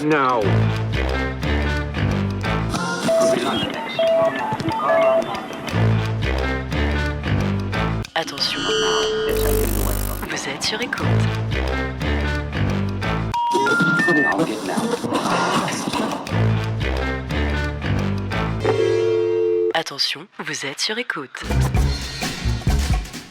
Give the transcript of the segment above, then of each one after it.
No. Attention, vous êtes sur écoute. Attention, vous êtes sur écoute.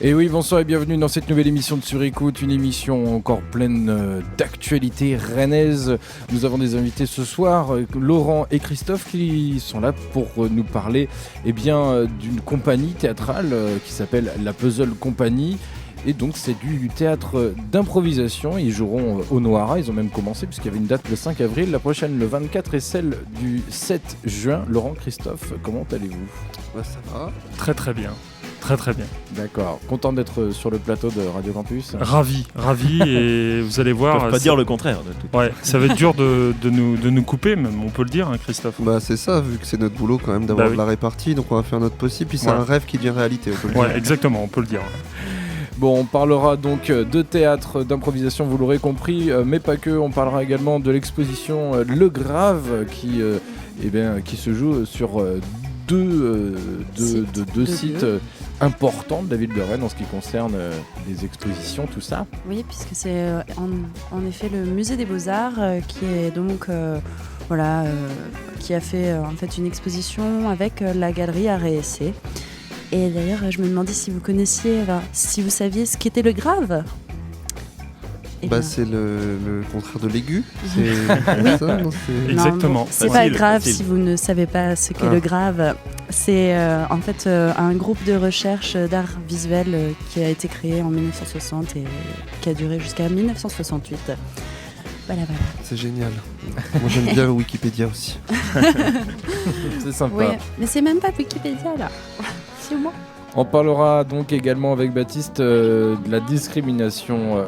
Et oui, bonsoir et bienvenue dans cette nouvelle émission de Sur Écoute, une émission encore pleine d'actualités rennaises. Nous avons des invités ce soir, Laurent et Christophe, qui sont là pour nous parler d'une compagnie théâtrale qui s'appelle la Puzzle Company. Et donc c'est du théâtre d'improvisation. Ils joueront au Noara, ils ont même commencé puisqu'il y avait une date le 5 avril, la prochaine le 24 et celle du 7 juin. Laurent, Christophe, comment allez-vous ? Ça va. Très très bien. Très très bien. D'accord. Content d'être sur le plateau de Radio Campus. Ravi et vous allez voir. Ils peuvent pas dire le contraire de tout. Ouais, ça va être dur de nous couper, même on peut le dire, hein, Christophe. Bah c'est ça, vu que c'est notre boulot quand même d'avoir oui. de la répartie, donc on va faire notre possible. Puis c'est un rêve qui devient réalité. On peut le dire. Ouais, exactement, on peut le dire. Bon, on parlera donc de théâtre, d'improvisation, vous l'aurez compris, mais pas que. On parlera également de l'exposition Le Grave qui se joue sur deux sites importants de la ville de Rennes en ce qui concerne les expositions, tout ça. Oui, puisque c'est en effet le musée des Beaux-Arts qui est donc qui a fait en fait une exposition avec la galerie Art et Essai. Et d'ailleurs, je me demandais si vous saviez ce qu'était le grave. C'est le contraire de l'aigu. C'est oui. ça, non, Exactement. Non, c'est pas grave si vous ne savez pas ce qu'est le grave. C'est en fait un groupe de recherche d'art visuel qui a été créé en 1960 et qui a duré jusqu'à 1968. Voilà. C'est génial. Moi j'aime bien le Wikipédia aussi. C'est sympa. Oui, mais c'est même pas Wikipédia là. C'est moi. On parlera donc également avec Baptiste de la discrimination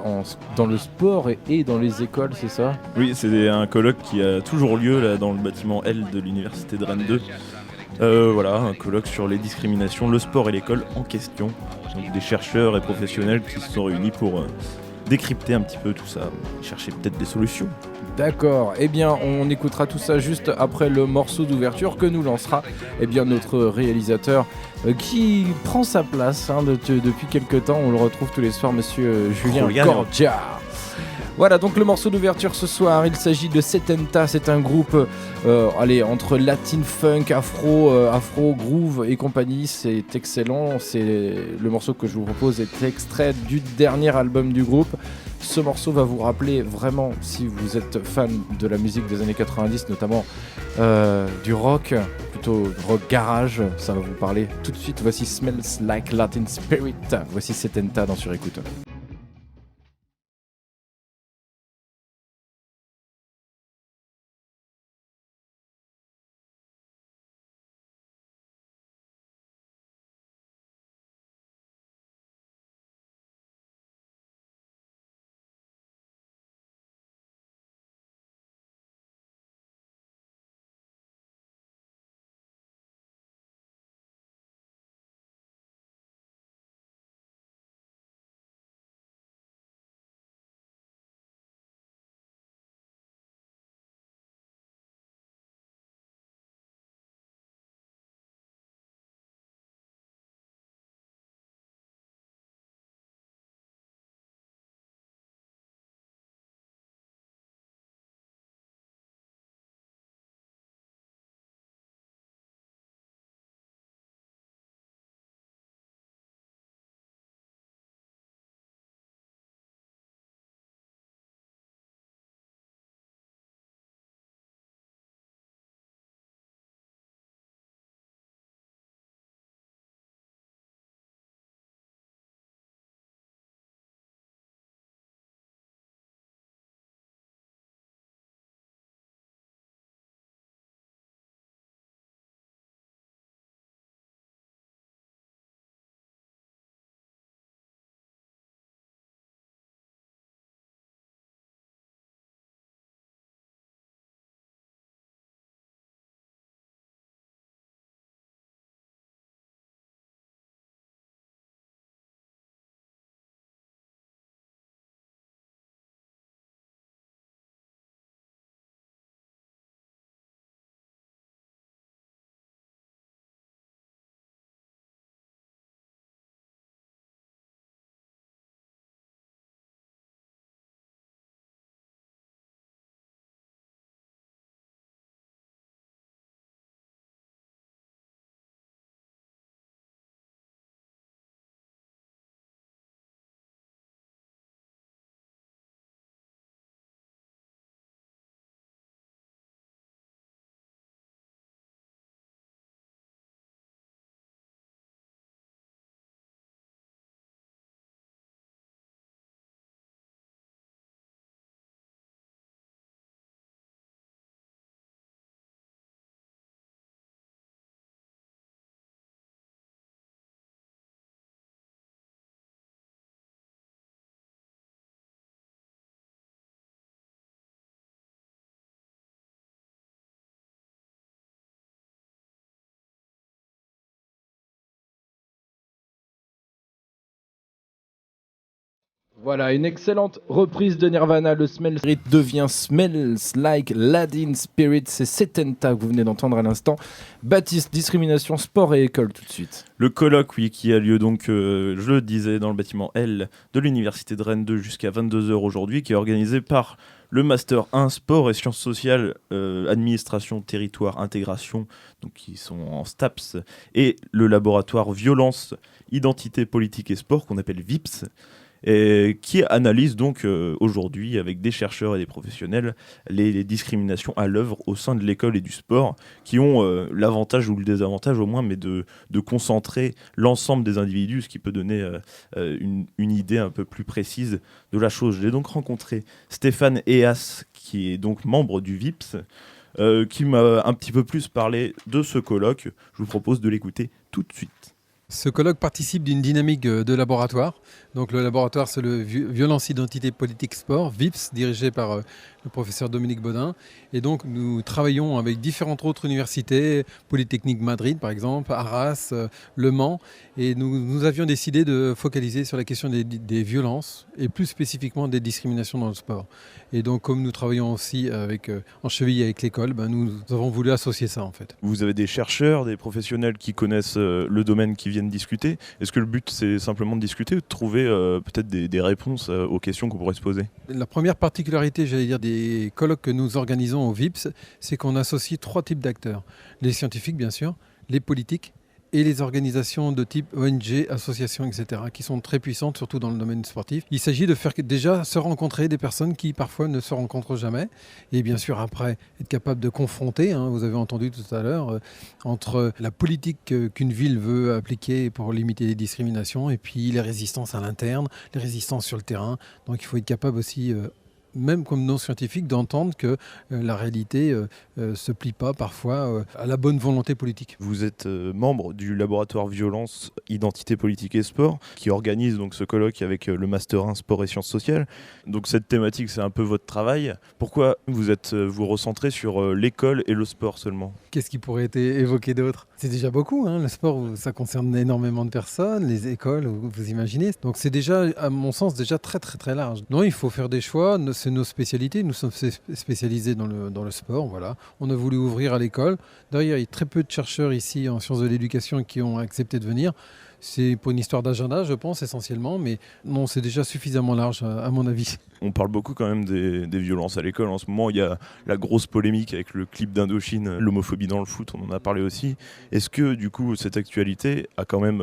dans le sport et dans les écoles, c'est ça ? Oui, c'est un colloque qui a toujours lieu là, dans le bâtiment L de l'université de Rennes 2. Un colloque sur les discriminations, le sport et l'école en question. Donc des chercheurs et professionnels qui se sont réunis pour décrypter un petit peu tout ça, chercher peut-être des solutions. D'accord, on écoutera tout ça juste après le morceau d'ouverture que nous lancera notre réalisateur qui prend sa place depuis quelques temps. On le retrouve tous les soirs, monsieur Julien Cordia. Voilà, donc le morceau d'ouverture ce soir, il s'agit de Setenta. C'est un groupe entre latin funk, afro, groove et compagnie. C'est excellent. Le morceau que je vous propose est extrait du dernier album du groupe. Ce morceau va vous rappeler vraiment, si vous êtes fan de la musique des années 90, notamment du rock, plutôt rock garage, ça va vous parler tout de suite. Voici Smells Like Latin Spirit. Voici Setenta dans Sur Écoute. Voilà, une excellente reprise de Nirvana. Le Smells Spirit devient Smells Like Ladin Spirit. C'est Setenta que vous venez d'entendre à l'instant. Baptiste, discrimination, sport et école tout de suite. Le colloque, oui, qui a lieu donc, je le disais, dans le bâtiment L de l'Université de Rennes 2 jusqu'à 22h aujourd'hui, qui est organisé par le Master 1 Sport et Sciences Sociales, Administration, Territoire, Intégration, donc qui sont en STAPS, et le laboratoire Violence, Identité, Politique et Sport, qu'on appelle VIPS, et qui analyse donc aujourd'hui avec des chercheurs et des professionnels les discriminations à l'œuvre au sein de l'école et du sport, qui ont l'avantage ou le désavantage au moins, mais de concentrer l'ensemble des individus, ce qui peut donner une idée un peu plus précise de la chose. J'ai donc rencontré Stéphane Eas, qui est donc membre du VIPS, qui m'a un petit peu plus parlé de ce colloque. Je vous propose de l'écouter tout de suite. Ce colloque participe d'une dynamique de laboratoire. Donc le laboratoire, c'est le Violence, Identité, Politique, Sport, VIPS, dirigé par le professeur Dominique Baudin. Et donc nous travaillons avec différentes autres universités, Polytechnique Madrid par exemple, Arras, Le Mans. Et nous avions décidé de focaliser sur la question des violences et plus spécifiquement des discriminations dans le sport. Et donc comme nous travaillons aussi en cheville avec l'école, nous avons voulu associer ça en fait. Vous avez des chercheurs, des professionnels qui connaissent le domaine, qui viennent discuter. Est-ce que le but c'est simplement de discuter ou de trouver peut-être des réponses aux questions qu'on pourrait se poser? La première particularité, j'allais dire, des colloques que nous organisons au VIPS, c'est qu'on associe 3 types d'acteurs. Les scientifiques bien sûr, les politiques et les organisations de type ONG, associations, etc., qui sont très puissantes, surtout dans le domaine sportif. Il s'agit de faire déjà se rencontrer des personnes qui parfois ne se rencontrent jamais, et bien sûr après être capable de confronter, vous avez entendu tout à l'heure, entre la politique qu'une ville veut appliquer pour limiter les discriminations, et puis les résistances à l'interne, les résistances sur le terrain. Donc il faut être capable aussi même comme non-scientifique, d'entendre que la réalité ne se plie pas parfois à la bonne volonté politique. Vous êtes membre du laboratoire Violence, Identité, Politique et Sport, qui organise donc ce colloque avec le Master 1 Sport et Sciences Sociales. Donc cette thématique, c'est un peu votre travail. Pourquoi vous recentrez sur l'école et le sport seulement? Qu'est-ce qui pourrait être évoqué d'autre? C'est déjà beaucoup, le sport, ça concerne énormément de personnes, les écoles, vous imaginez. Donc c'est déjà, à mon sens, déjà très très très large. Non, il faut faire des choix, c'est nos spécialités, nous sommes spécialisés dans le sport, voilà. On a voulu ouvrir à l'école. D'ailleurs, il y a très peu de chercheurs ici en sciences de l'éducation qui ont accepté de venir. C'est pour une histoire d'agenda, je pense, essentiellement, mais non, c'est déjà suffisamment large, à mon avis. On parle beaucoup quand même des violences à l'école. En ce moment, il y a la grosse polémique avec le clip d'Indochine, l'homophobie dans le foot, on en a parlé aussi. Est-ce que, du coup, cette actualité a quand même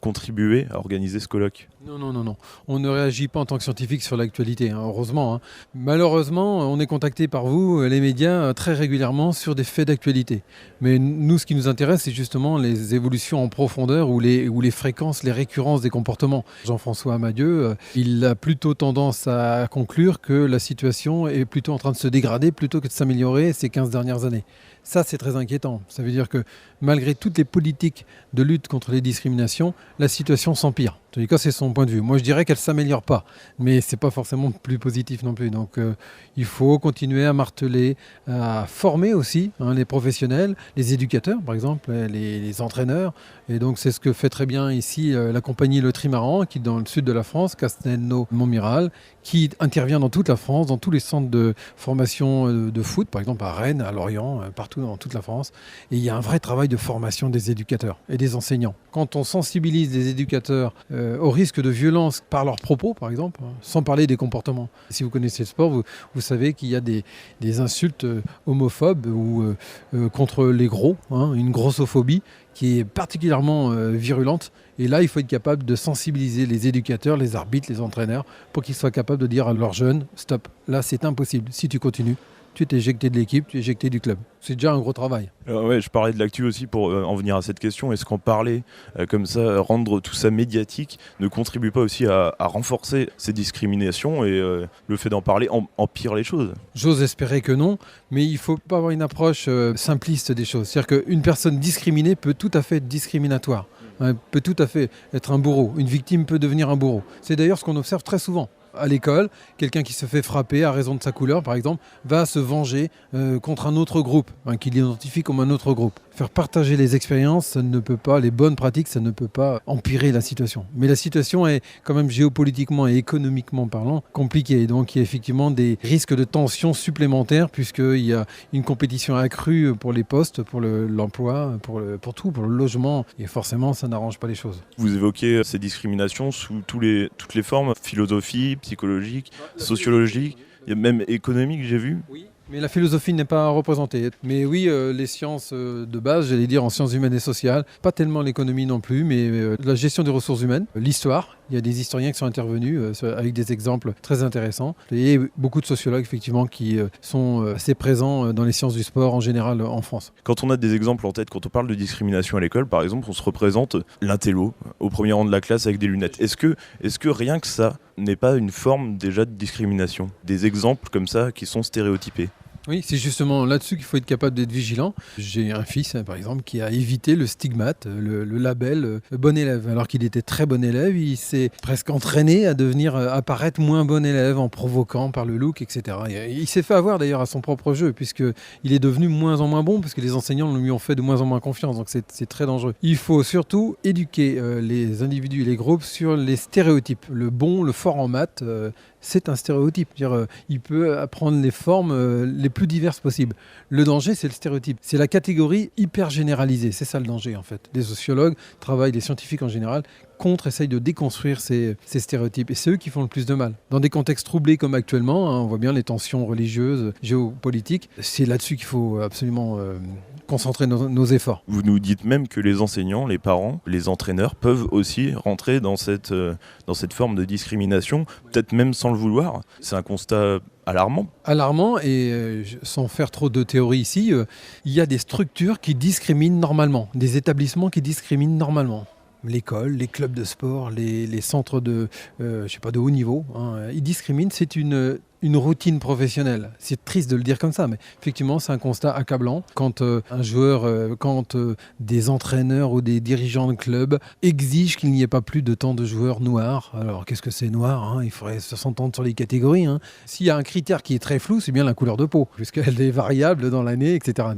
contribué à organiser ce colloque? Non. On ne réagit pas en tant que scientifique sur l'actualité, heureusement. Malheureusement, on est contacté par vous, les médias, très régulièrement sur des faits d'actualité. Mais nous, ce qui nous intéresse, c'est justement les évolutions en profondeur ou les fréquences, les récurrences des comportements. Jean-François Amadieu, il a plutôt tendance à conclure que la situation est plutôt en train de se dégrader plutôt que de s'améliorer ces 15 dernières années. Ça, c'est très inquiétant. Ça veut dire que malgré toutes les politiques de lutte contre les discriminations, la situation s'empire. En tout cas, c'est son point de vue. Moi, je dirais qu'elle ne s'améliore pas, mais ce n'est pas forcément plus positif non plus. Donc, il faut continuer à marteler, à former aussi les professionnels, les éducateurs, par exemple, les entraîneurs. Et donc, c'est ce que fait très bien ici la compagnie Le Trimaran, qui est dans le sud de la France, Castelnau-Montmiral, qui intervient dans toute la France, dans tous les centres de formation de foot, par exemple à Rennes, à Lorient, partout dans toute la France. Et il y a un vrai travail de formation des éducateurs et des enseignants. Quand on sensibilise les éducateurs au risque de violence par leurs propos, par exemple, sans parler des comportements. Si vous connaissez le sport, vous savez qu'il y a des insultes homophobes ou contre les gros, une grossophobie qui est particulièrement virulente. Et là, il faut être capable de sensibiliser les éducateurs, les arbitres, les entraîneurs, pour qu'ils soient capables de dire à leurs jeunes, stop, là c'est impossible, si tu continues, tu es éjecté de l'équipe, tu es éjecté du club. C'est déjà un gros travail. Ouais, je parlais de l'actu aussi pour en venir à cette question. Est-ce qu'en parler comme ça, rendre tout ça médiatique, ne contribue pas aussi à renforcer ces discriminations et le fait d'en parler empire les choses? J'ose espérer que non, mais il ne faut pas avoir une approche simpliste des choses. C'est-à-dire qu'une personne discriminée peut tout à fait être discriminatoire. Peut tout à fait être un bourreau. Une victime peut devenir un bourreau. C'est d'ailleurs ce qu'on observe très souvent. À l'école, quelqu'un qui se fait frapper à raison de sa couleur, par exemple, va se venger contre un autre groupe, qu'il identifie comme un autre groupe. Faire partager les expériences, ça ne peut pas, les bonnes pratiques, ça ne peut pas empirer la situation. Mais la situation est quand même géopolitiquement et économiquement parlant compliquée. Donc il y a effectivement des risques de tensions supplémentaires puisqu'il y a une compétition accrue pour les postes, pour l'emploi, pour tout, pour le logement. Et forcément, ça n'arrange pas les choses. Vous évoquez ces discriminations sous toutes les formes, philosophie, psychologique, sociologique, il y a même économique, j'ai vu. Oui. Mais la philosophie n'est pas représentée. Mais oui, les sciences de base, j'allais dire en sciences humaines et sociales, pas tellement l'économie non plus, mais la gestion des ressources humaines, l'histoire. Il y a des historiens qui sont intervenus avec des exemples très intéressants. Et beaucoup de sociologues, effectivement, qui sont assez présents dans les sciences du sport en général en France. Quand on a des exemples en tête, quand on parle de discrimination à l'école, par exemple, on se représente l'intello au premier rang de la classe avec des lunettes. Est-ce que rien que ça n'est pas une forme déjà de discrimination ? Des exemples comme ça qui sont stéréotypés ? Oui, c'est justement là-dessus qu'il faut être capable d'être vigilant. J'ai un fils, par exemple, qui a évité le stigmate, le label bon élève. Alors qu'il était très bon élève, il s'est presque entraîné à devenir apparaître moins bon élève en provoquant par le look, etc. Et il s'est fait avoir d'ailleurs à son propre jeu, puisqu'il est devenu moins en moins bon, parce que les enseignants lui ont fait de moins en moins confiance. Donc c'est très dangereux. Il faut surtout éduquer les individus et les groupes sur les stéréotypes. Le bon, le fort en maths, c'est un stéréotype. Il peut apprendre les formes les plus diverses possibles. Le danger, c'est le stéréotype. C'est la catégorie hyper généralisée. C'est ça le danger, en fait. Les sociologues travaillent, les scientifiques en général, essayent de déconstruire ces stéréotypes. Et c'est eux qui font le plus de mal. Dans des contextes troublés comme actuellement, on voit bien les tensions religieuses, géopolitiques. C'est là-dessus qu'il faut absolument concentrer nos efforts. Vous nous dites même que les enseignants, les parents, les entraîneurs peuvent aussi rentrer dans cette forme de discrimination, peut-être même sans le vouloir. C'est un constat alarmant. Alarmant, et sans faire trop de théorie ici, il y a des structures qui discriminent normalement, des établissements qui discriminent normalement. L'école, les clubs de sport, les centres de haut niveau, ils discriminent, c'est une routine professionnelle. C'est triste de le dire comme ça, mais effectivement, c'est un constat accablant. Quand un joueur, des entraîneurs ou des dirigeants de club exigent qu'il n'y ait pas plus de temps de joueurs noirs. Alors, qu'est-ce que c'est noir ? Il faudrait s'entendre sur les catégories. S'il y a un critère qui est très flou, c'est bien la couleur de peau, puisqu'elle est variable dans l'année, etc.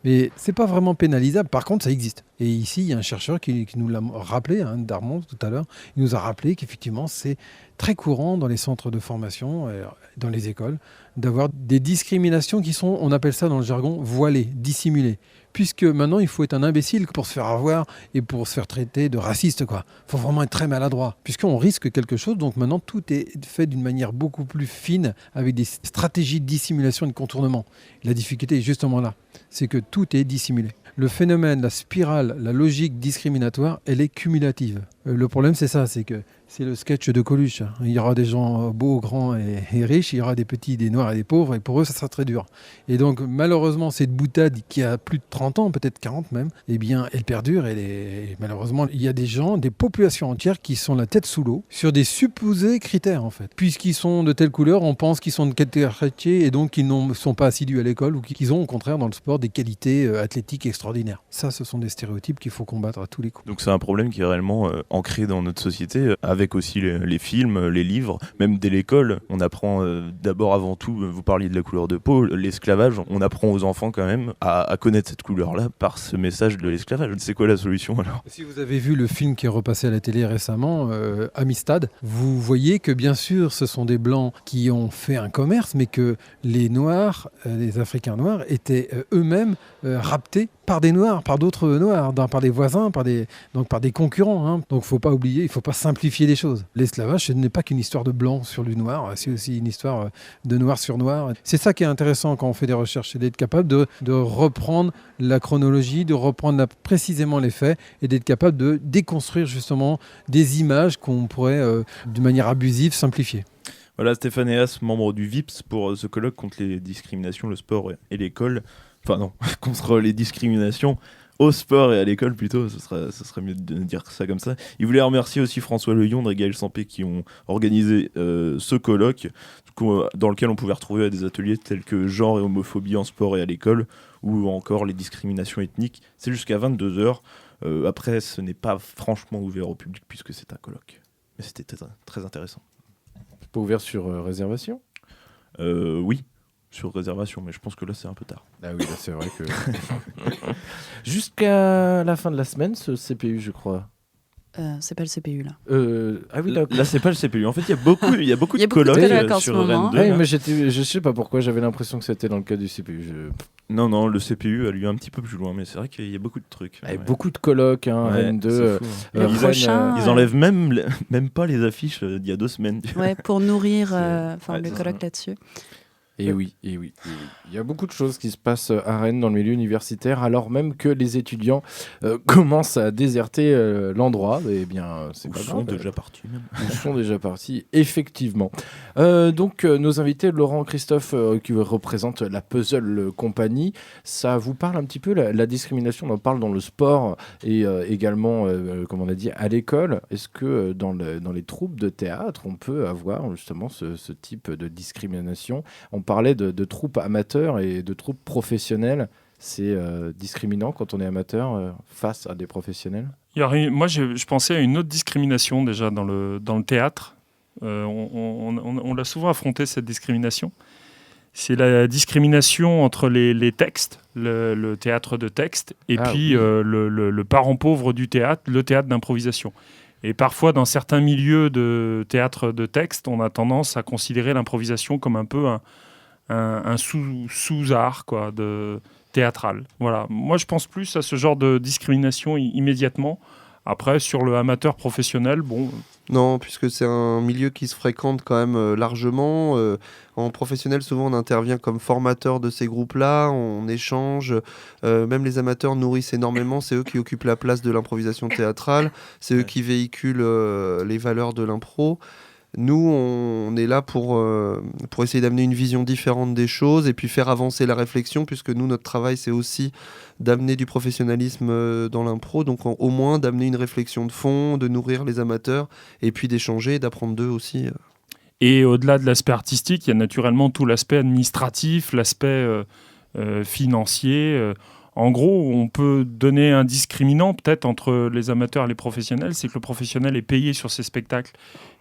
Mais c'est pas vraiment pénalisable. Par contre, ça existe. Et ici, il y a un chercheur qui nous l'a rappelé, Darmon, tout à l'heure. Il nous a rappelé qu'effectivement, c'est très courant dans les centres de formation, dans les écoles, d'avoir des discriminations qui sont, on appelle ça dans le jargon, voilées, dissimulées. Puisque maintenant, il faut être un imbécile pour se faire avoir et pour se faire traiter de raciste, quoi. Il faut vraiment être très maladroit, puisqu'on risque quelque chose. Donc maintenant, tout est fait d'une manière beaucoup plus fine, avec des stratégies de dissimulation et de contournement. La difficulté est justement là, c'est que tout est dissimulé. Le phénomène, la spirale, la logique discriminatoire, elle est cumulative. Le problème, c'est ça, c'est que c'est le sketch de Coluche. Il y aura des gens beaux, grands et riches, il y aura des petits, des noirs et des pauvres, et pour eux, ça sera très dur. Et donc, malheureusement, cette boutade qui a plus de 30 ans, peut-être 40 même, eh bien, elle perdure. Et malheureusement, il y a des gens, des populations entières qui sont la tête sous l'eau sur des supposés critères, en fait. Puisqu'ils sont de telle couleur, on pense qu'ils sont de quartier et donc qu'ils ne sont pas assidus à l'école ou qu'ils ont, au contraire, dans le sport, des qualités athlétiques extraordinaires. Ça, ce sont des stéréotypes qu'il faut combattre à tous les coups. Donc c'est un problème qui est réellement ancré dans notre société, avec aussi les films, les livres, même dès l'école. On apprend d'abord, avant tout, vous parliez de la couleur de peau, l'esclavage, on apprend aux enfants quand même à connaître cette couleur-là par ce message de l'esclavage. C'est quoi la solution alors ? Si vous avez vu le film qui est repassé à la télé récemment, Amistad, vous voyez que bien sûr ce sont des blancs qui ont fait un commerce, mais que les noirs, les Africains noirs, étaient eux-mêmes raptés par des noirs, par d'autres noirs, par des voisins, par des concurrents. Donc il ne faut pas oublier, il ne faut pas simplifier les choses. L'esclavage, ce n'est pas qu'une histoire de blanc sur du noir, c'est aussi une histoire de noir sur noir. C'est ça qui est intéressant quand on fait des recherches, c'est d'être capable de reprendre la chronologie, de reprendre précisément les faits et d'être capable de déconstruire justement des images qu'on pourrait, de manière abusive, simplifier. Voilà, Stéphane Eas, membre du VIPS pour ce colloque contre les discriminations, le sport et l'école. Enfin non, contre les discriminations au sport et à l'école plutôt, ce serait mieux de dire ça comme ça. Il voulait remercier aussi François Leyondre et Gaël Sampé qui ont organisé ce colloque dans lequel on pouvait retrouver des ateliers tels que genre et homophobie en sport et à l'école ou encore les discriminations ethniques. C'est jusqu'à 22h. Après, ce n'est pas franchement ouvert au public puisque c'est un colloque. Mais c'était très intéressant. pas ouvert sur réservation ? Oui, sur réservation, mais je pense que là c'est un peu tard. Ah oui, là, c'est vrai que... Jusqu'à la fin de la semaine, ce CPU, je crois. C'est pas le CPU là. Ah oui, d'accord. Là c'est pas le CPU. En fait, il y a beaucoup Il y a de beaucoup de colloques colloques en ce sur moment. Rennes 2. Ouais, là. mais je sais pas pourquoi, j'avais l'impression que c'était dans le cas du CPU. Non, le CPU a lieu un petit peu plus loin, mais c'est vrai qu'il y a beaucoup de trucs. Ouais, beaucoup de colloques, hein, Ouais, Rennes 2. c'est fou, hein. Le Rennes, prochain, Ils enlèvent même pas les affiches d'il y a 2 semaines. Ouais, pour nourrir Ouais, le c'est colloque ça. là-dessus. Et oui. Il y a beaucoup de choses qui se passent à Rennes dans le milieu universitaire, alors même que les étudiants commencent à déserter l'endroit. Eh bien, c'est Ils pas sont grave. déjà partis même. Ils sont déjà partis, effectivement. Donc, nos invités, Laurent, Christophe, qui représentent la Puzzle Company, ça vous parle un petit peu, la discrimination, on en parle dans le sport et également, comme on a dit, à l'école. Est-ce que dans les troupes de théâtre, on peut avoir justement ce type de discrimination ? On parlait de troupes amateurs et de troupes professionnelles. C'est discriminant quand on est amateur face à des professionnels ? Moi, je pensais à une autre discrimination déjà dans le théâtre. On l'a souvent affronté, cette discrimination. C'est la discrimination entre les textes, le théâtre de texte, et puis le parent pauvre du théâtre, le théâtre d'improvisation. Et parfois, dans certains milieux de théâtre de texte, on a tendance à considérer l'improvisation comme un peu un sous-art quoi, théâtral. Voilà. Moi, je pense plus à ce genre de discrimination immédiatement. Après, sur le amateur professionnel, bon... Non, puisque c'est un milieu qui se fréquente quand même largement. En professionnel, souvent, on intervient comme formateur de ces groupes-là, on échange. Même les amateurs nourrissent énormément. C'est eux qui occupent la place de l'improvisation théâtrale. C'est eux qui véhiculent les valeurs de l'impro. Nous, on est là pour essayer d'amener une vision différente des choses et puis faire avancer la réflexion, puisque nous, notre travail, c'est aussi d'amener du professionnalisme dans l'impro, donc au moins d'amener une réflexion de fond, de nourrir les amateurs, et puis d'échanger, d'apprendre d'eux aussi. Et au-delà de l'aspect artistique, il y a naturellement tout l'aspect administratif, l'aspect financier. En gros, on peut donner un discriminant peut-être entre les amateurs et les professionnels, c'est que le professionnel est payé sur ses spectacles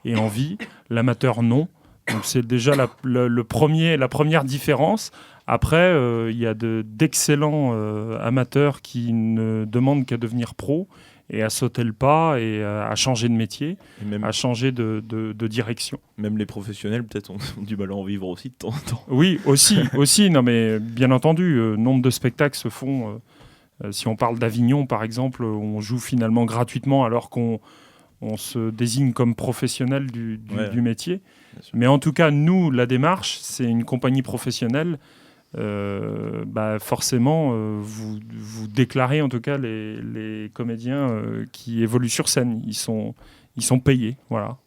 et en vie, l'amateur non. Donc c'est déjà la première différence. Après, il y a d'excellents amateurs qui ne demandent qu'à devenir pro et à sauter le pas et à changer de métier, Et même, à changer de direction. même les professionnels, peut-être, ont du mal à en vivre aussi de temps en temps. Oui, aussi. Non, mais bien entendu, nombre de spectacles se font. Si on parle d'Avignon, par exemple, on joue finalement gratuitement alors qu'on se désigne comme professionnel du métier. Mais en tout cas, nous, la démarche, c'est une compagnie professionnelle. Forcément, vous déclarez en tout cas les comédiens qui évoluent sur scène. Ils sont payés, voilà.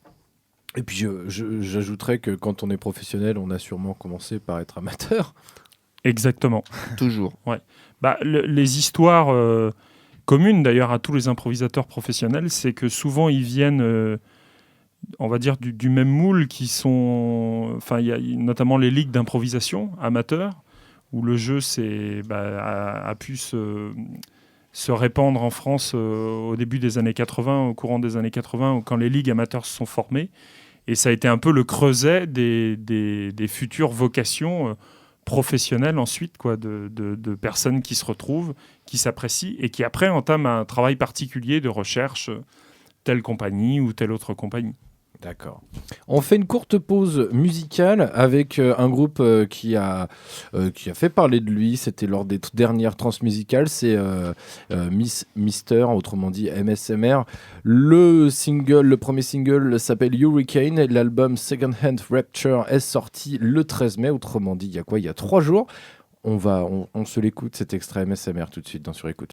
Et puis j'ajouterais que quand on est professionnel, on a sûrement commencé par être amateur. Exactement. Toujours. Ouais. Les histoires communes d'ailleurs à tous les improvisateurs professionnels, c'est que souvent ils viennent, on va dire, du même moule qui sont... Enfin, il y a notamment les ligues d'improvisation amateurs, où le jeu a pu se répandre en France au début des années 80, au courant des années 80, quand les ligues amateurs se sont formées. Et ça a été un peu le creuset des futures vocations professionnelles ensuite, quoi, de personnes qui se retrouvent, qui s'apprécient et qui après entament un travail particulier de recherche, telle compagnie ou telle autre compagnie. D'accord. On fait une courte pause musicale avec un groupe qui a fait parler de lui. C'était lors des dernières transmusicales. C'est Mister, autrement dit MSMR. Le premier single s'appelle Hurricane. Et l'album Second Hand Rapture est sorti le 13 mai. Autrement dit, il y a quoi ? Il y a 3 jours. On se l'écoute, cet extrait MSMR tout de suite dans Sur Écoute.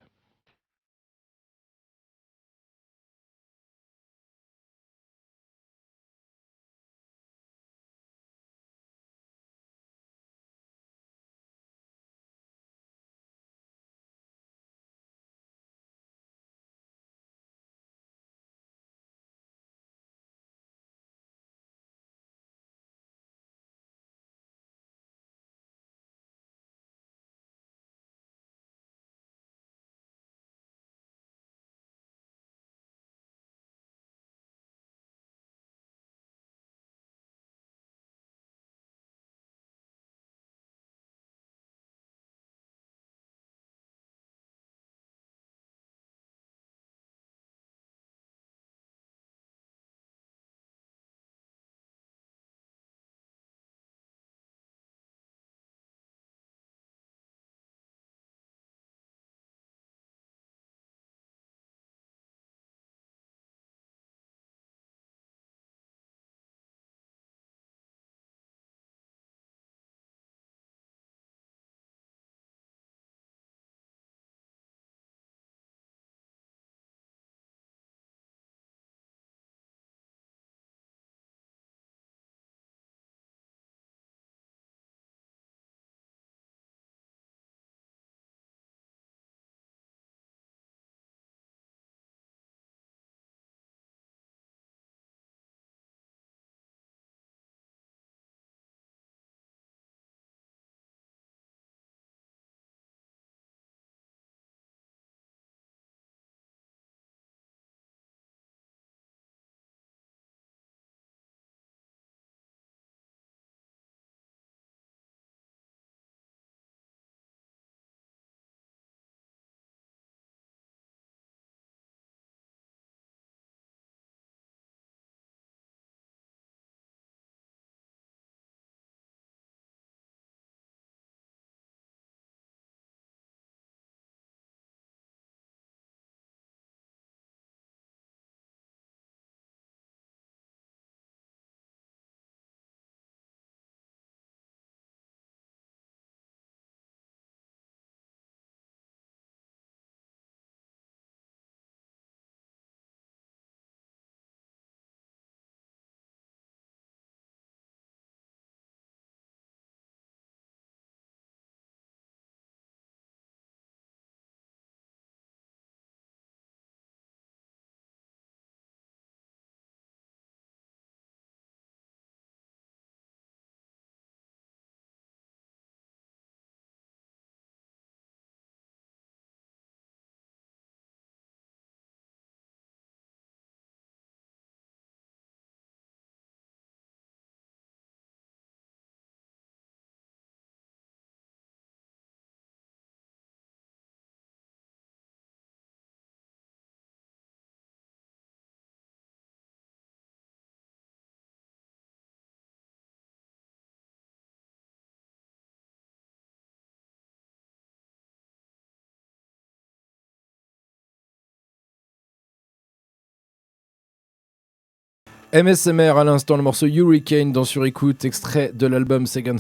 MSMR à l'instant, le morceau Hurricane dans Sur Écoute, extrait de l'album Second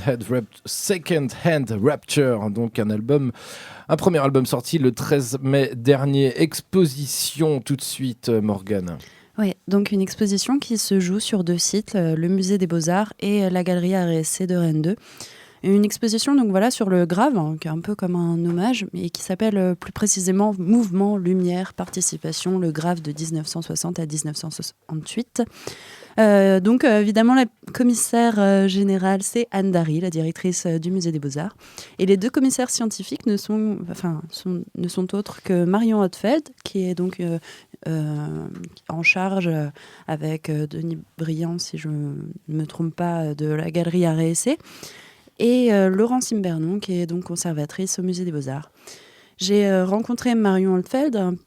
Hand Rapture, donc un premier album sorti le 13 mai dernier. Exposition tout de suite, Morgane. Oui, donc une exposition qui se joue sur 2 sites, le Musée des Beaux-Arts et la Galerie RSC de Rennes 2. Une exposition donc voilà sur le grave, qui est un peu comme un hommage, mais qui s'appelle plus précisément Mouvement, Lumière, Participation, le grave de 1960 à 1968. Donc évidemment la commissaire générale c'est Anne Dary, la directrice du Musée des Beaux-Arts. Et les 2 commissaires scientifiques ne sont autres que Marion Hotfeld, qui est donc en charge avec Denis Briand, si je ne me trompe pas, de la Galerie RSC. Et Laurence Imbernon, qui est donc conservatrice au Musée des Beaux-Arts. J'ai rencontré Marion Hotfeld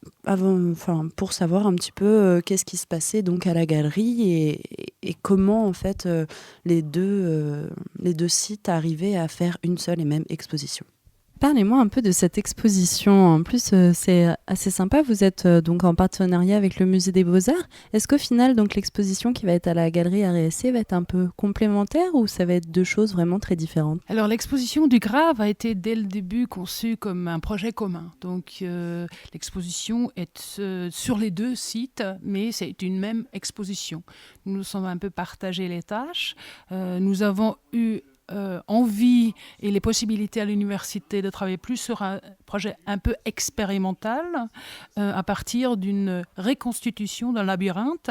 pour savoir un petit peu qu'est-ce qui se passait donc à la galerie et comment en fait les deux sites arrivaient à faire une seule et même exposition. Parlez-moi un peu de cette exposition. En plus, c'est assez sympa. Vous êtes donc en partenariat avec le Musée des Beaux-Arts. Est-ce qu'au final, donc, l'exposition qui va être à la Galerie RSC va être un peu complémentaire ou ça va être 2 choses vraiment très différentes ? Alors, l'exposition du Grave a été dès le début conçue comme un projet commun. Donc, l'exposition est sur les 2 sites, mais c'est une même exposition. Nous nous sommes un peu partagé les tâches. Nous avons eu envie et les possibilités à l'université de travailler plus sur un projet un peu expérimental à partir d'une reconstitution d'un labyrinthe.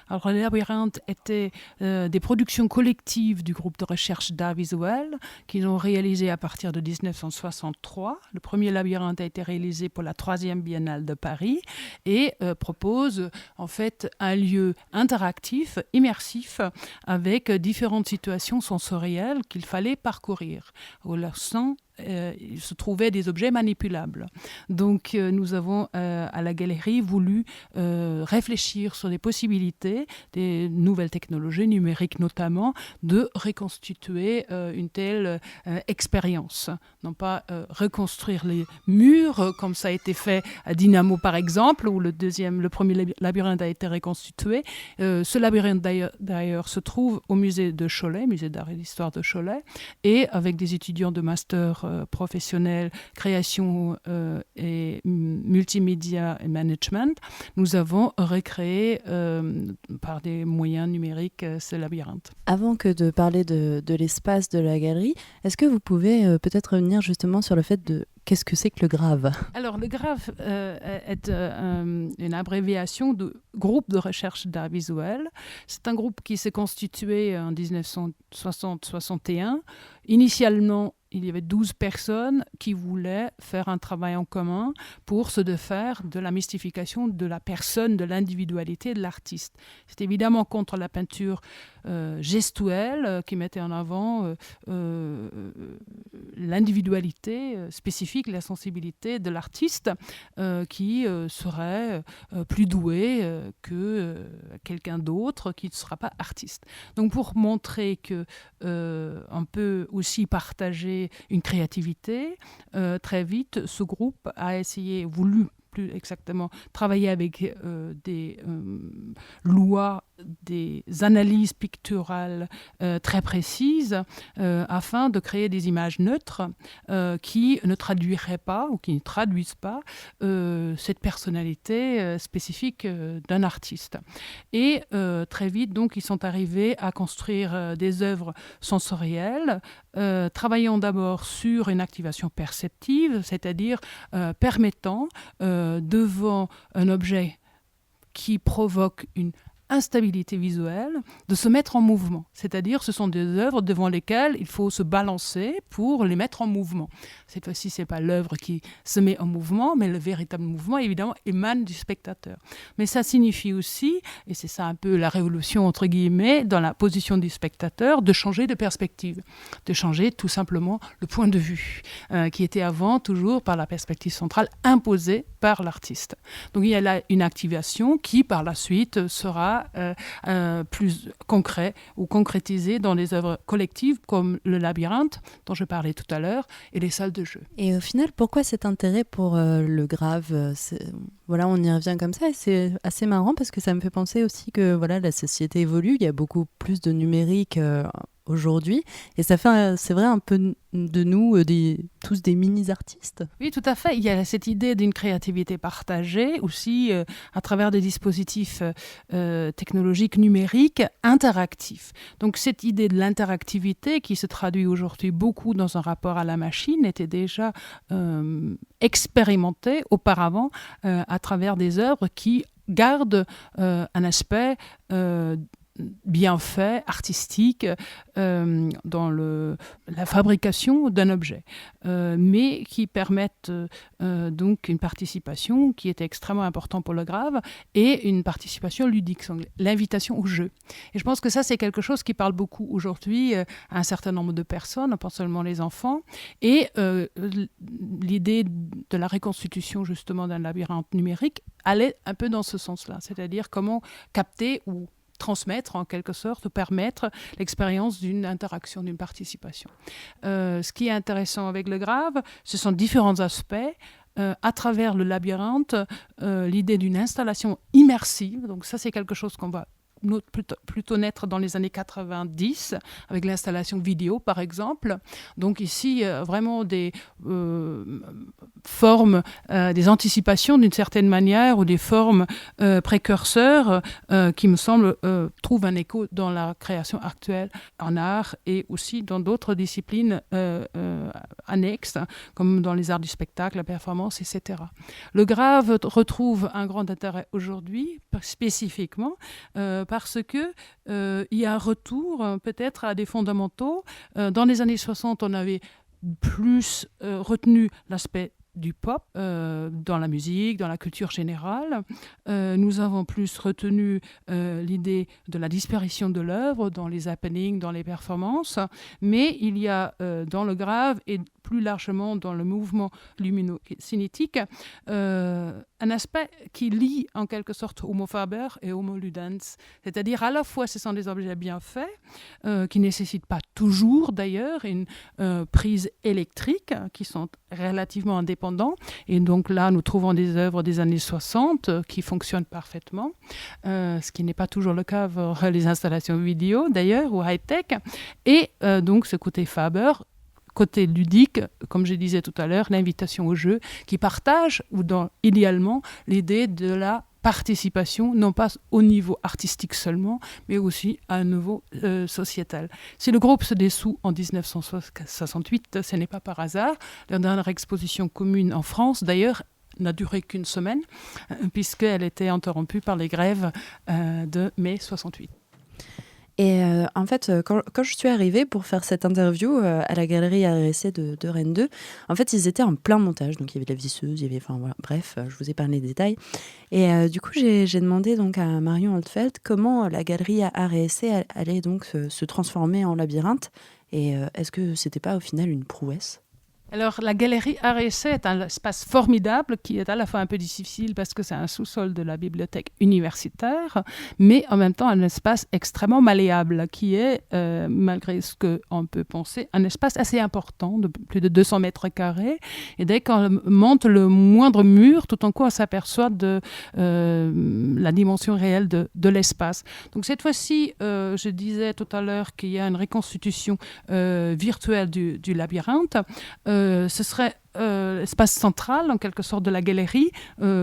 Alors le labyrinthe était des productions collectives du groupe de recherche d'art visuel qu'ils ont réalisé à partir de 1963. Le premier labyrinthe a été réalisé pour la 3e Biennale de Paris et propose en fait un lieu interactif, immersif, avec différentes situations sensorielles qu'il fallait parcourir. Au sein, il se trouvait des objets manipulables. Donc nous avons à la galerie voulu réfléchir sur des possibilités, des nouvelles technologies numériques notamment, de reconstituer une telle expérience. Non pas reconstruire les murs comme ça a été fait à Dynamo par exemple, où le premier labyrinthe a été reconstitué. Ce labyrinthe d'ailleurs se trouve au musée de Cholet, musée d'art et d'histoire de Cholet, et avec des étudiants de master professionnels, création et multimédia et management, nous avons recréé par des moyens numériques ce labyrinthe. Avant que de parler de l'espace de la galerie, est-ce que vous pouvez peut-être revenir justement sur le fait de qu'est-ce que c'est que le GRAVE ? Alors, le GRAVE est une abréviation de groupe de recherche d'art visuel. C'est un groupe qui s'est constitué en 1960-61. Initialement, il y avait 12 personnes qui voulaient faire un travail en commun pour se défaire de la mystification de la personne, de l'individualité de l'artiste. C'est évidemment contre la peinture gestuelle qui mettait en avant l'individualité spécifique, la sensibilité de l'artiste qui serait plus doué que quelqu'un d'autre qui ne sera pas artiste. Donc pour montrer qu'on peut aussi partager une créativité, très vite, ce groupe a voulu plus exactement travailler avec des lois, des analyses picturales très précises afin de créer des images neutres qui ne traduiraient pas ou qui ne traduisent pas cette personnalité spécifique d'un artiste. Et très vite, donc, ils sont arrivés à construire des œuvres sensorielles, travaillant d'abord sur une activation perceptive, c'est-à-dire permettant devant un objet qui provoque une instabilité visuelle, de se mettre en mouvement. C'est-à-dire, ce sont des œuvres devant lesquelles il faut se balancer pour les mettre en mouvement. Cette fois-ci, ce n'est pas l'œuvre qui se met en mouvement, mais le véritable mouvement, évidemment, émane du spectateur. Mais ça signifie aussi, et c'est ça un peu la révolution, entre guillemets, dans la position du spectateur, de changer de perspective, de changer tout simplement le point de vue, qui était avant toujours par la perspective centrale imposée par l'artiste. Donc il y a là une activation qui, par la suite, sera pas plus concret ou concrétisé dans les œuvres collectives comme le labyrinthe dont je parlais tout à l'heure et les salles de jeu. Et au final, pourquoi cet intérêt pour le grave voilà, on y revient comme ça et c'est assez marrant parce que ça me fait penser aussi que voilà, la société évolue, il y a beaucoup plus de numérique aujourd'hui et ça fait, c'est vrai, un peu de nous tous des mini-artistes. Oui, tout à fait. Il y a cette idée d'une créativité partagée aussi à travers des dispositifs technologiques numériques interactifs. Donc cette idée de l'interactivité qui se traduit aujourd'hui beaucoup dans un rapport à la machine était déjà expérimentée auparavant à travers des œuvres qui gardent un aspect bien fait, artistique, dans la fabrication d'un objet, mais qui permettent donc une participation qui était extrêmement importante pour le grave et une participation ludique, l'invitation au jeu. Et je pense que ça, c'est quelque chose qui parle beaucoup aujourd'hui à un certain nombre de personnes, pas seulement les enfants, et l'idée de la reconstitution justement d'un labyrinthe numérique allait un peu dans ce sens-là, c'est-à-dire comment capter ou transmettre en quelque sorte, permettre l'expérience d'une interaction, d'une participation. Ce qui est intéressant avec le grave, ce sont différents aspects. À travers le labyrinthe, l'idée d'une installation immersive, donc ça c'est quelque chose qu'on va plutôt naître dans les années 90 avec l'installation vidéo par exemple. Donc ici vraiment des formes, des anticipations d'une certaine manière ou des formes précurseurs qui me semblent trouvent un écho dans la création actuelle en art et aussi dans d'autres disciplines annexes comme dans les arts du spectacle, la performance, etc. Le grave retrouve un grand intérêt aujourd'hui spécifiquement parce que il y a un retour peut-être à des fondamentaux. Dans les années 60, on avait plus retenu l'aspect du pop dans la musique, dans la culture générale. Nous avons plus retenu l'idée de la disparition de l'œuvre dans les happenings, dans les performances, mais il y a dans le grave et plus largement dans le mouvement lumino-cinétique un aspect qui lie en quelque sorte Homo Faber et Homo Ludens, c'est-à-dire à la fois ce sont des objets bien faits qui ne nécessitent pas toujours d'ailleurs une prise électrique, qui sont relativement indépendants, et donc là nous trouvons des œuvres des années 60 qui fonctionnent parfaitement, ce qui n'est pas toujours le cas pour les installations vidéo d'ailleurs ou high-tech, et donc ce côté Faber, côté ludique, comme je disais tout à l'heure, l'invitation au jeu, qui partage, ou idéalement, l'idée de la participation, non pas au niveau artistique seulement, mais aussi à un niveau sociétal. Si le groupe se dissout en 1968, ce n'est pas par hasard. La dernière exposition commune en France, d'ailleurs, n'a duré qu'une semaine, puisqu'elle était interrompue par les grèves de mai 68. Et en fait, quand je suis arrivée pour faire cette interview à la galerie RSC de Rennes 2, en fait, ils étaient en plein montage. Donc, il y avait la visseuse, il y avait, enfin voilà, bref, je vous ai parlé des détails. Et du coup, j'ai demandé donc à Marion Holtfeld comment la galerie RSC allait donc se transformer en labyrinthe. Et est-ce que c'était pas au final une prouesse ? Alors, la galerie RSC est un espace formidable qui est à la fois un peu difficile parce que c'est un sous-sol de la bibliothèque universitaire, mais en même temps un espace extrêmement malléable qui est, malgré ce qu'on peut penser, un espace assez important de plus de 200 mètres carrés. Et dès qu'on monte le moindre mur, tout en coup, on s'aperçoit de la dimension réelle de l'espace. Donc, cette fois-ci, je disais tout à l'heure qu'il y a une reconstitution virtuelle du labyrinthe. Ce serait l'espace central, en quelque sorte, de la galerie,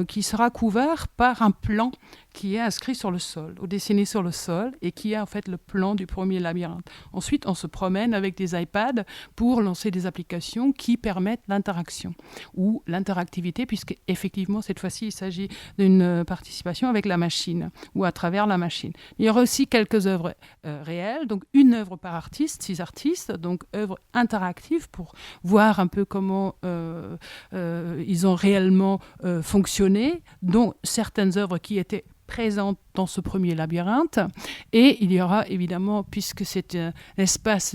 qui sera couvert par un plan qui est inscrit sur le sol, ou dessiné sur le sol, et qui est en fait le plan du premier labyrinthe. Ensuite, on se promène avec des iPads pour lancer des applications qui permettent l'interaction ou l'interactivité, puisque effectivement, cette fois-ci, il s'agit d'une participation avec la machine ou à travers la machine. Il y aura aussi quelques œuvres réelles, donc une œuvre par artiste, 6 artistes, donc œuvres interactives pour voir un peu comment ils ont réellement fonctionné, dont certaines œuvres qui étaient présentes dans ce premier labyrinthe. Et il y aura évidemment, puisque c'est un espace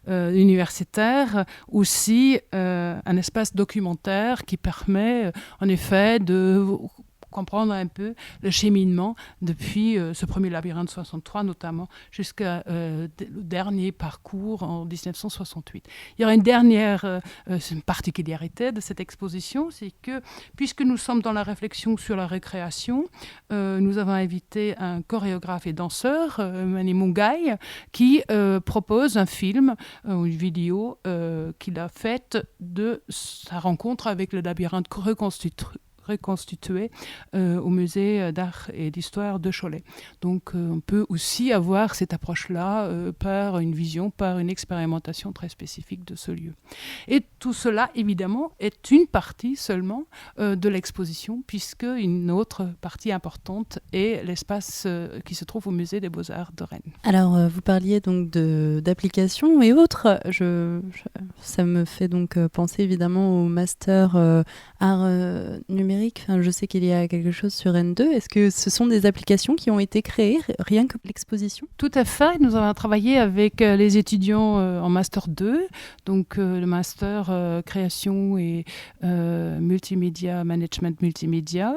universitaire, aussi un espace documentaire qui permet en effet de comprendre un peu le cheminement depuis ce premier labyrinthe 63 notamment jusqu'au dernier parcours en 1968. Il y aura une dernière une particularité de cette exposition, c'est que puisque nous sommes dans la réflexion sur la récréation, nous avons invité un chorégraphe et danseur, Mani Mungai, qui propose un film, une vidéo qu'il a faite de sa rencontre avec le labyrinthe reconstitué au musée d'art et d'histoire de Cholet. Donc on peut aussi avoir cette approche-là par une vision, par une expérimentation très spécifique de ce lieu. Et tout cela, évidemment, est une partie seulement de l'exposition, puisque une autre partie importante est l'espace qui se trouve au musée des Beaux-Arts de Rennes. Alors, vous parliez donc d'applications et autres. Ça me fait donc penser évidemment au master art numérique. Enfin, je sais qu'il y a quelque chose sur N2. Est-ce que ce sont des applications qui ont été créées rien que pour l'exposition ? Tout à fait. Nous avons travaillé avec les étudiants en Master 2, donc le Master Création et Multimédia, Management Multimédia,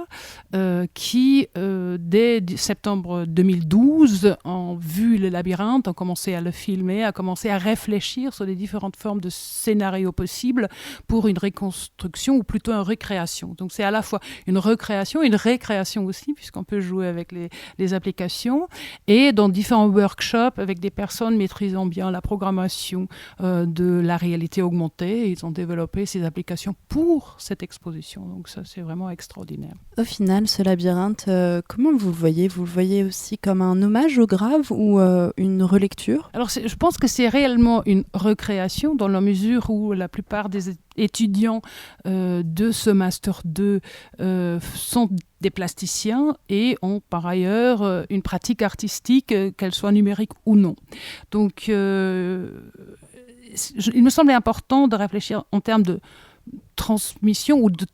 qui, dès septembre 2012, ont vu le labyrinthe, ont commencé à le filmer, ont commencé à réfléchir sur les différentes formes de scénarios possibles pour une reconstruction ou plutôt une recréation. Donc c'est à la fois une recréation, une récréation aussi, puisqu'on peut jouer avec les applications, et dans différents workshops avec des personnes maîtrisant bien la programmation de la réalité augmentée. Ils ont développé ces applications pour cette exposition. Donc ça, c'est vraiment extraordinaire. Au final, ce labyrinthe, comment vous le voyez ? Vous le voyez aussi comme un hommage au Grave ou une relecture ? Alors, je pense que c'est réellement une recréation dans la mesure où la plupart des étudiants de ce Master 2 sont des plasticiens et ont par ailleurs une pratique artistique, qu'elle soit numérique ou non. Donc, il me semblait important de réfléchir en termes de transmission ou de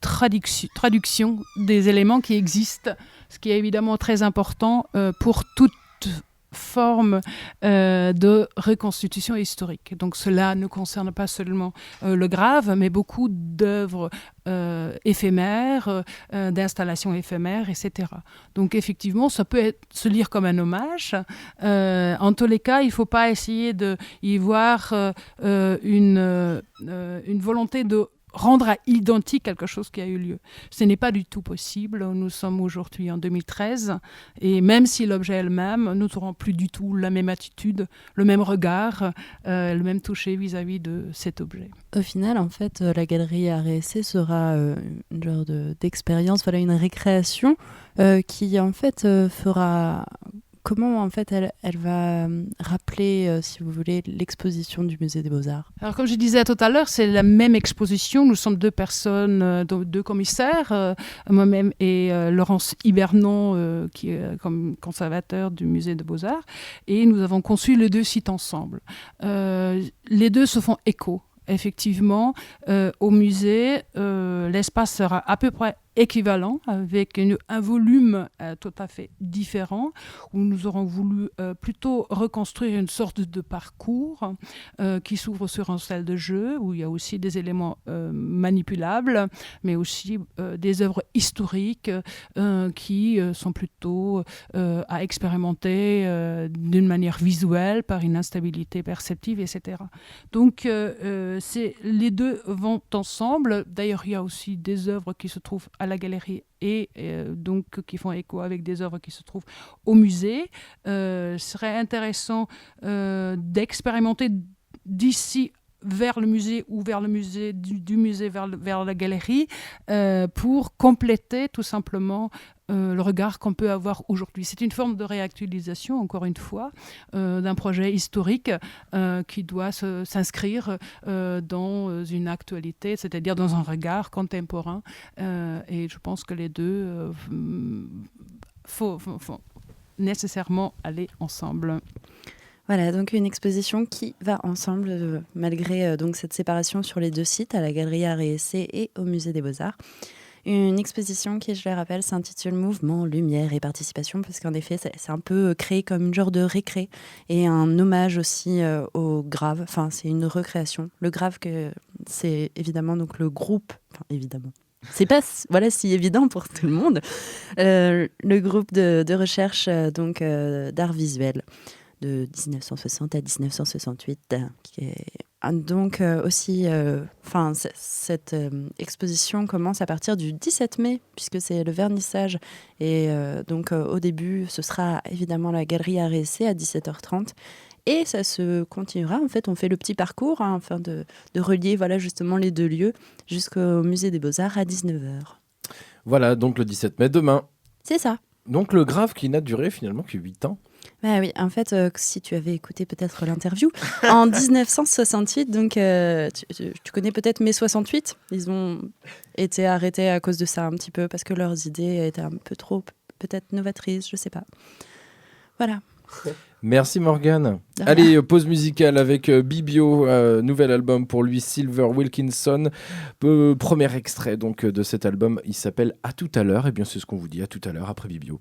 traduction des éléments qui existent, ce qui est évidemment très important pour toute forme de reconstitution historique. Donc cela ne concerne pas seulement le Grave, mais beaucoup d'œuvres éphémères, d'installations éphémères, etc. Donc effectivement, ça peut se lire comme un hommage. En tous les cas, il ne faut pas essayer d'y voir une volonté de rendre à identique quelque chose qui a eu lieu. Ce n'est pas du tout possible. Nous sommes aujourd'hui en 2013 et même si l'objet est le même, nous n'aurons plus du tout la même attitude, le même regard, le même toucher vis-à-vis de cet objet. Au final, en fait, la galerie Art et Essai sera une genre d'expérience, voilà, une récréation qui en fait fera... Comment en fait elle va rappeler, si vous voulez, l'exposition du musée des Beaux-Arts ? Alors comme je disais tout à l'heure, c'est la même exposition. Nous sommes deux personnes, deux commissaires, moi-même et Laurence Hibernon, qui est comme conservateur du musée des Beaux-Arts. Et nous avons conçu les deux sites ensemble. Les deux se font écho. Effectivement, au musée, l'espace sera à peu près équivalent, avec un volume tout à fait différent, où nous aurons voulu plutôt reconstruire une sorte de parcours qui s'ouvre sur un salle de jeu, où il y a aussi des éléments manipulables, mais aussi des œuvres historiques qui sont plutôt à expérimenter d'une manière visuelle, par une instabilité perceptive, etc. Donc, les deux vont ensemble. D'ailleurs, il y a aussi des œuvres qui se trouvent à la galerie et donc qui font écho avec des œuvres qui se trouvent au musée. Ce serait intéressant d'expérimenter d'ici vers le musée ou vers le musée, du musée vers la galerie pour compléter tout simplement le regard qu'on peut avoir aujourd'hui. C'est une forme de réactualisation, encore une fois, d'un projet historique qui doit s'inscrire dans une actualité, c'est-à-dire dans un regard contemporain. Et je pense que les deux faut nécessairement aller ensemble. Voilà, donc une exposition qui va ensemble malgré donc cette séparation sur les deux sites, à la Galerie Art et Essai et au Musée des Beaux-Arts. Une exposition qui, je le rappelle, s'intitule Mouvement, Lumière et Participation, parce qu'en effet, c'est un peu créé comme une genre de récré et un hommage aussi au Grave. Enfin, c'est une recréation. Le Grave, c'est évidemment donc le groupe, enfin évidemment, c'est pas si évident pour tout le monde. Le groupe de recherche d'art visuel de 1960 à 1968, qui est donc aussi, cette exposition commence à partir du 17 mai, puisque c'est le vernissage. Et au début, ce sera évidemment la galerie Art et Essai à 17h30. Et ça se continuera. En fait, on fait le petit parcours afin de relier justement les deux lieux jusqu'au musée des Beaux-Arts à 19h. Voilà, donc le 17 mai, demain. C'est ça. Donc le grave qui n'a duré finalement que 8 ans. Bah oui, en fait, si tu avais écouté peut-être l'interview, en 1968, donc tu connais peut-être mai 68, ils ont été arrêtés à cause de ça un petit peu, parce que leurs idées étaient un peu trop peut-être novatrices, je sais pas. Voilà. Merci Morgane. Allez, pause musicale avec Bibio, nouvel album pour lui, Silver Wilkinson. Premier extrait donc de cet album, il s'appelle À tout à l'heure. Et bien c'est ce qu'on vous dit, à tout à l'heure après Bibio.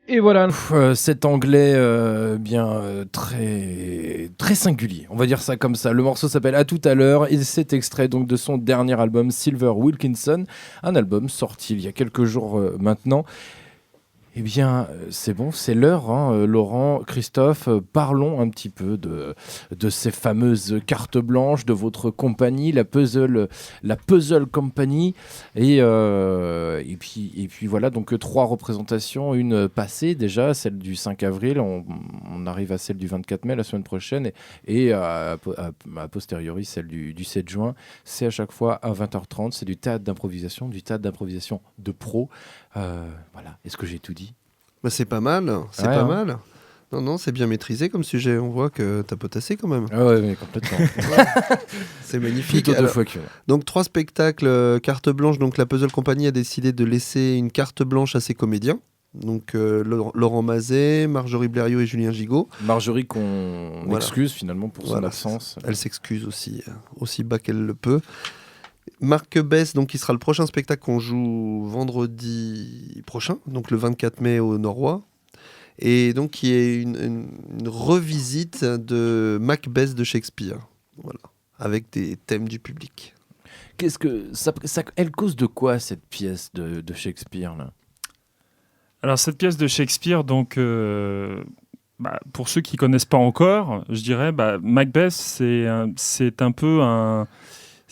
Et voilà, cet anglais très singulier, on va dire ça comme ça. Le morceau s'appelle À tout à l'heure et c'est extrait donc de son dernier album Silver Wilkinson, un album sorti il y a quelques jours maintenant. Eh bien, c'est bon, c'est l'heure, hein, Laurent, Christophe, parlons un petit peu de ces fameuses cartes blanches, de votre compagnie, la Puzzle Company, et puis voilà, donc 3 représentations, une passée déjà, celle du 5 avril, on arrive à celle du 24 mai la semaine prochaine, et à posteriori celle du 7 juin, c'est à chaque fois à 20h30, c'est du théâtre d'improvisation de pro. Voilà, est-ce que j'ai tout dit ? Bah, c'est pas mal, pas mal. Non, c'est bien maîtrisé comme sujet. On voit que t'as potassé quand même. Ah ouais, mais complètement. C'est magnifique. Plutôt 2 fois que... Donc 3 spectacles, carte blanche. Donc la Puzzle Company a décidé de laisser une carte blanche à ses comédiens. Donc Laurent Mazet, Marjorie Blériot et Julien Gigot. Marjorie qu'on excuse finalement pour son absence. Elle s'excuse aussi bas qu'elle le peut. Marc Bess, donc qui sera le prochain spectacle qu'on joue vendredi prochain, donc le 24 mai au Noroît, et donc qui est une revisite de Macbeth de Shakespeare, voilà, avec des thèmes du public. Qu'est-ce que elle cause de quoi cette pièce de Shakespeare là ? Alors cette pièce de Shakespeare, donc pour ceux qui connaissent pas encore, je dirais Macbeth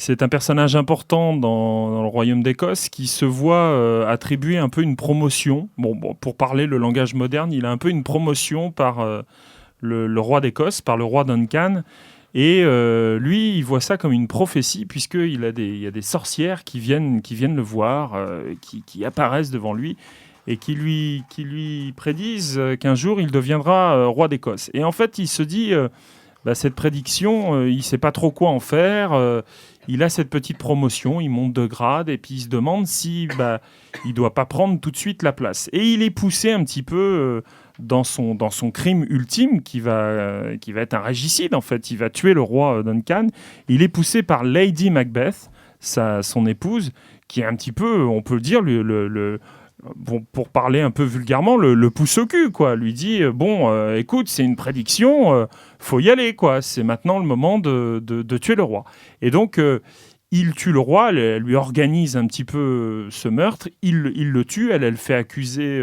c'est un personnage important dans le royaume d'Écosse qui se voit attribuer un peu une promotion. Bon, pour parler le langage moderne, il a un peu une promotion par le roi d'Écosse, par le roi Duncan. Et lui, il voit ça comme une prophétie, puisqu'il y a des sorcières qui viennent le voir, qui apparaissent devant lui, et qui lui prédisent qu'un jour, il deviendra roi d'Écosse. Et en fait, il se dit... cette prédiction, il ne sait pas trop quoi en faire. Il a cette petite promotion, il monte de grade et puis il se demande si il doit pas prendre tout de suite la place. Et il est poussé un petit peu dans son crime ultime qui va être un régicide en fait. Il va tuer le roi Duncan. Il est poussé par Lady Macbeth, son épouse, qui est un petit peu, on peut le dire, pour parler un peu vulgairement, le pouce au cul, quoi. Lui dit écoute, c'est une prédiction, faut y aller, quoi. C'est maintenant le moment de tuer le roi. Et donc il tue le roi, elle lui organise un petit peu ce meurtre, il le tue, elle fait accuser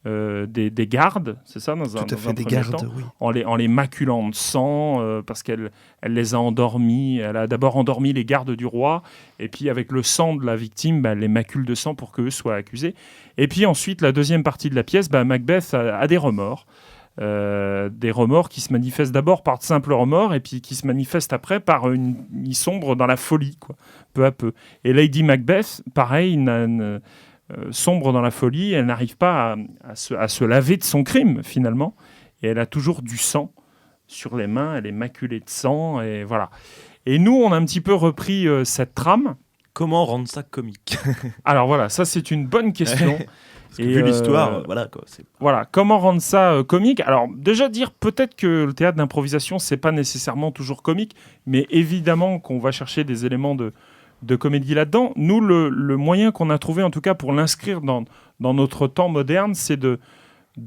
des gardes, c'est ça, dans un premier temps, oui. en les maculant de sang, parce qu'elle les a endormis. Elle a d'abord endormi les gardes du roi, et puis avec le sang de la victime, elle les macule de sang pour qu'eux soient accusés. Et puis ensuite, la deuxième partie de la pièce, Macbeth a des remords. Des remords qui se manifestent d'abord par de simples remords, et puis qui se manifestent après par il sombre dans la folie, quoi, peu à peu. Et Lady Macbeth, pareil, sombre dans la folie, elle n'arrive pas à se laver de son crime finalement, et elle a toujours du sang sur les mains, elle est maculée de sang, et voilà. Et nous, on a un petit peu repris cette trame. Comment rendre ça comique ? Alors voilà, ça c'est une bonne question. Parce que vu l'histoire, voilà quoi. Voilà, comment rendre ça comique ? Alors déjà dire peut-être que le théâtre d'improvisation c'est pas nécessairement toujours comique, mais évidemment qu'on va chercher des éléments de comédie là-dedans. Nous, le moyen qu'on a trouvé, en tout cas pour l'inscrire dans notre temps moderne, c'est de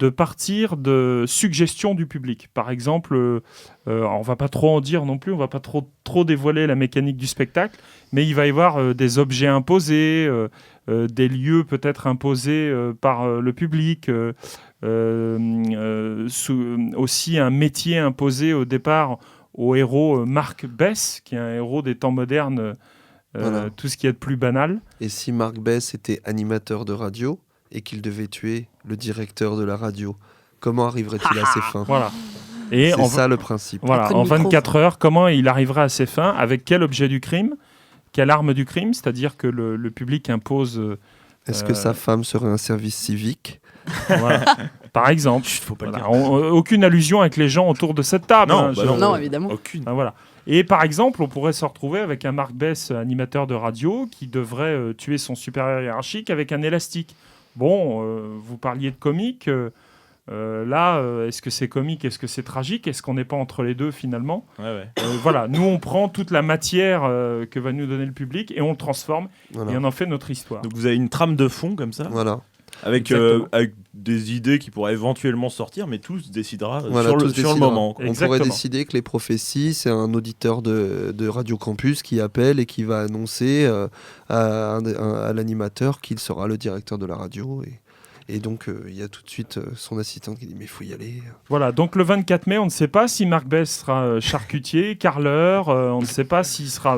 partir de suggestions du public. Par exemple, on va pas trop en dire non plus, on va pas trop dévoiler la mécanique du spectacle, mais il va y avoir des objets imposés, des lieux peut-être imposés par le public, aussi un métier imposé au départ au héros Marc Bess, qui est un héros des temps modernes. Voilà. Tout ce qui est de plus banal. Et si Marc Bess était animateur de radio et qu'il devait tuer le directeur de la radio, comment arriverait-il à ses fins ? Voilà. Et c'est ça le principe. Voilà, en 24 heures, comment il arrivera à ses fins ? Avec quel objet du crime ? Quelle arme du crime ? C'est-à-dire que le public impose... Est-ce que sa femme serait un service civique ? Voilà. Par exemple. Faut pas le dire. Aucune allusion avec les gens autour de cette table. Non, évidemment. Aucune. Voilà. Et par exemple, on pourrait se retrouver avec un Marc Bess, animateur de radio, qui devrait tuer son supérieur hiérarchique avec un élastique. Bon, vous parliez de comique. Là, est-ce que c'est comique ? Est-ce que c'est tragique ? Est-ce qu'on n'est pas entre les deux finalement ? Ouais. Voilà, nous on prend toute la matière que va nous donner le public et on le transforme et on en fait notre histoire. Donc vous avez une trame de fond comme ça ? Voilà. Avec des idées qui pourraient éventuellement sortir, mais tout se décidera sur le moment. On pourrait décider que les prophéties, c'est un auditeur de Radio Campus qui appelle et qui va annoncer à l'animateur qu'il sera le directeur de la radio. Et donc, il y a tout de suite son assistante qui dit « mais il faut y aller ». Voilà, donc le 24 mai, on ne sait pas si Marc Bess sera charcutier, carreleur, on ne sait pas s'il sera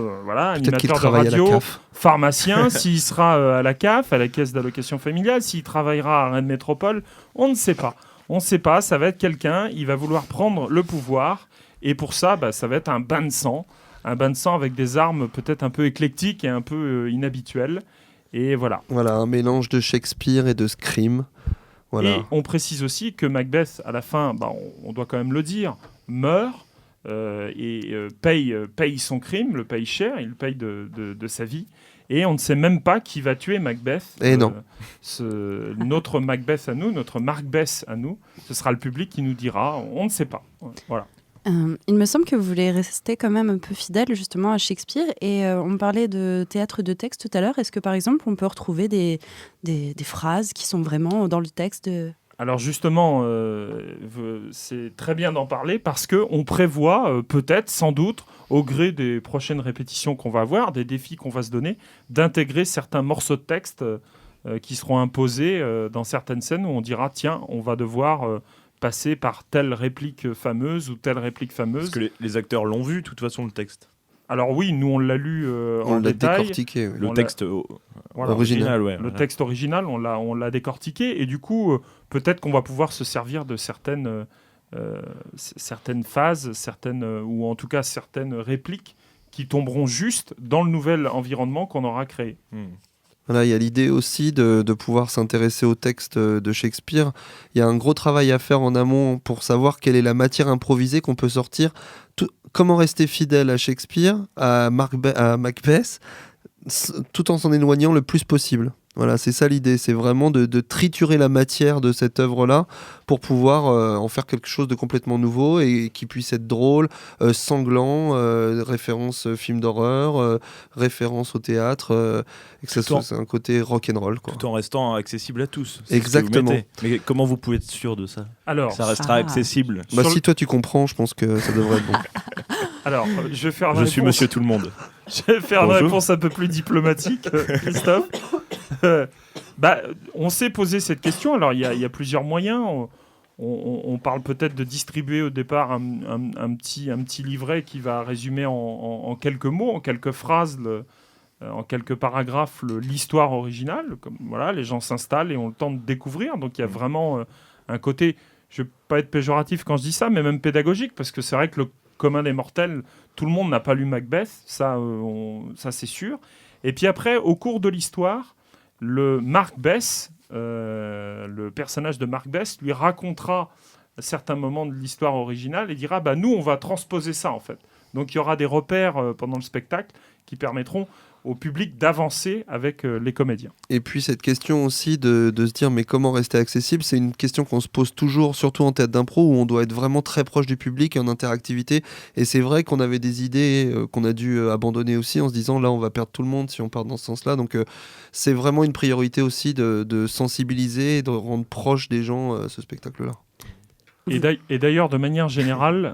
animateur de radio, pharmacien, s'il sera à la CAF, à la Caisse d'allocation familiale, s'il travaillera à Rennes Métropole, on ne sait pas. On ne sait pas, ça va être quelqu'un, il va vouloir prendre le pouvoir, et pour ça, ça va être un bain de sang avec des armes peut-être un peu éclectiques et un peu inhabituelles. Et voilà. Voilà, un mélange de Shakespeare et de Scream. Voilà. Et on précise aussi que Macbeth, à la fin, on doit quand même le dire, meurt et paye son crime, le paye cher, il le paye de sa vie. Et on ne sait même pas qui va tuer Macbeth. Et non. Notre Macbeth à nous, notre Macbeth à nous, ce sera le public qui nous dira, on ne sait pas. Voilà. Il me semble que vous voulez rester quand même un peu fidèle justement à Shakespeare et on parlait de théâtre de texte tout à l'heure. Est-ce que par exemple on peut retrouver des phrases qui sont vraiment dans le texte Alors justement, c'est très bien d'en parler parce qu'on prévoit peut-être, sans doute, au gré des prochaines répétitions qu'on va avoir, des défis qu'on va se donner, d'intégrer certains morceaux de texte qui seront imposés dans certaines scènes où on dira tiens, on va devoir... passer par telle réplique fameuse ou telle réplique fameuse. Parce que les acteurs l'ont vu, de toute façon, le texte. Alors oui, nous on l'a lu en détail. Décortiqué. Oui. Le texte original. Ouais, le texte original, on l'a décortiqué. Et du coup, peut-être qu'on va pouvoir se servir de certaines phases, ou en tout cas certaines répliques qui tomberont juste dans le nouvel environnement qu'on aura créé. Voilà, il y a l'idée aussi de pouvoir s'intéresser au texte de Shakespeare. Il y a un gros travail à faire en amont pour savoir quelle est la matière improvisée qu'on peut sortir. Comment rester fidèle à Shakespeare, à Macbeth, tout en s'en éloignant le plus possible. Voilà, c'est ça l'idée, c'est vraiment de triturer la matière de cette œuvre-là pour pouvoir en faire quelque chose de complètement nouveau et qui puisse être drôle, sanglant, référence film d'horreur, référence au théâtre, et que ça soit un côté rock'n'roll. Tout en restant accessible à tous. Exactement. Mais comment vous pouvez être sûr de ça? Alors, ça restera accessible. Si toi tu comprends, je pense que ça devrait être bon. Alors, je vais faire Je suis monsieur tout le monde. Je vais faire une réponse un peu plus diplomatique, Christophe. On s'est posé cette question. Alors, il y a plusieurs moyens. On parle peut-être de distribuer au départ un petit livret qui va résumer en quelques mots, en quelques phrases, en quelques paragraphes l'histoire originale. Comme, voilà, les gens s'installent et ont le temps de découvrir. Donc, il y a vraiment un côté, je ne vais pas être péjoratif quand je dis ça, mais même pédagogique, parce que c'est vrai que le commun des mortels, tout le monde n'a pas lu Macbeth, ça c'est sûr. Et puis après, au cours de l'histoire, le personnage de Macbeth lui racontera certains moments de l'histoire originale et dira nous on va transposer ça en fait. Donc il y aura des repères pendant le spectacle qui permettront au public d'avancer avec les comédiens. Et puis cette question aussi de se dire mais comment rester accessible, c'est une question qu'on se pose toujours, surtout en théâtre d'impro où on doit être vraiment très proche du public et en interactivité. Et c'est vrai qu'on avait des idées qu'on a dû abandonner aussi en se disant là on va perdre tout le monde si on part dans ce sens-là. Donc c'est vraiment une priorité aussi de sensibiliser et de rendre proche des gens ce spectacle-là. Et d'ailleurs, de manière générale,